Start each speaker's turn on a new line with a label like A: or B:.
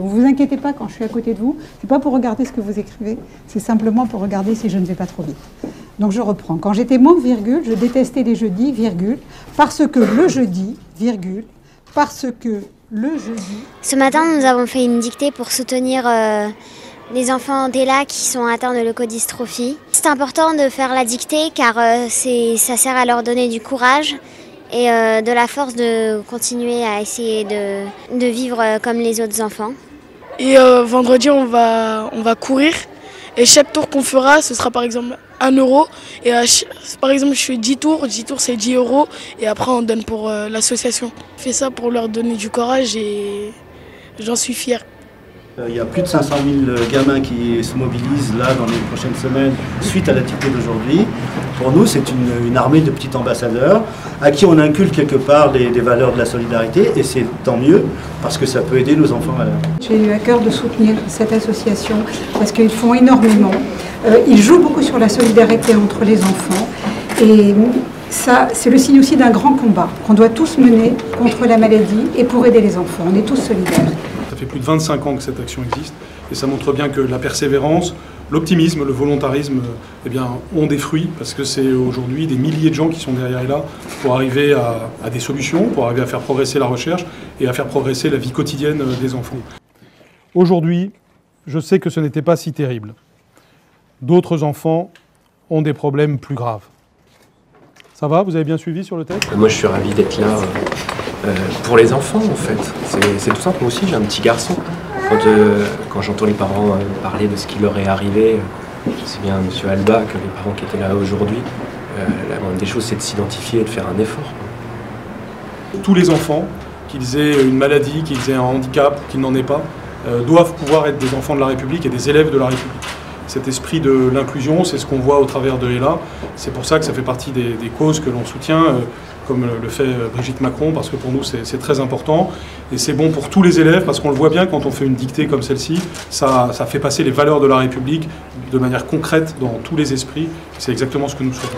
A: Ne vous inquiétez pas quand je suis à côté de vous, c'est pas pour regarder ce que vous écrivez, c'est simplement pour regarder si je ne vais pas trop vite. Donc je reprends. Quand j'étais môme, virgule, je détestais les jeudis, virgule, parce que le jeudi, virgule, parce que le jeudi...
B: Ce matin, nous avons fait une dictée pour soutenir les enfants d'ELA qui sont atteints de leucodystrophie. C'est important de faire la dictée car ça sert à leur donner du courage et de la force de continuer à essayer de vivre comme les autres enfants.
C: Et vendredi, on va courir. Et chaque tour qu'on fera, ce sera par exemple 1 €. Et par exemple, je fais 10 tours. 10 tours, c'est 10 €. Et après, on donne pour l'association. Je fais ça pour leur donner du courage et j'en suis fier.
D: Il y a plus de 500 000 gamins qui se mobilisent là dans les prochaines semaines suite à la dictée d'aujourd'hui. Pour nous, c'est une armée de petits ambassadeurs à qui on inculque quelque part des valeurs de la solidarité et c'est tant mieux parce que ça peut aider nos enfants à l'heure.
A: J'ai eu à cœur de soutenir cette association parce qu'ils font énormément. Ils jouent beaucoup sur la solidarité entre les enfants et ça, c'est le signe aussi d'un grand combat qu'on doit tous mener contre la maladie et pour aider les enfants. On est tous solidaires.
E: Ça fait plus de 25 ans que cette action existe et ça montre bien que la persévérance, l'optimisme, le volontarisme eh bien, ont des fruits parce que c'est aujourd'hui des milliers de gens qui sont derrière là pour arriver à des solutions, pour arriver à faire progresser la recherche et à faire progresser la vie quotidienne des enfants. Aujourd'hui, je sais que ce n'était pas si terrible. D'autres enfants ont des problèmes plus graves. Ça va? Vous avez bien suivi sur le texte?
F: Moi, je suis ravi d'être là pour les enfants, en fait. C'est tout simple. Moi aussi, j'ai un petit garçon. Quand j'entends les parents parler de ce qui leur est arrivé, c'est bien M. Alba que les parents qui étaient là aujourd'hui, la moindre des choses, c'est de s'identifier et de faire un effort.
E: Tous les enfants, qu'ils aient une maladie, qu'ils aient un handicap, qu'ils n'en aient pas, doivent pouvoir être des enfants de la République et des élèves de la République. Cet esprit de l'inclusion, c'est ce qu'on voit au travers de ELA. C'est pour ça que ça fait partie des causes que l'on soutient, comme le fait Brigitte Macron, parce que pour nous c'est très important. Et c'est bon pour tous les élèves, parce qu'on le voit bien quand on fait une dictée comme celle-ci, ça fait passer les valeurs de la République de manière concrète dans tous les esprits. C'est exactement ce que nous souhaitons.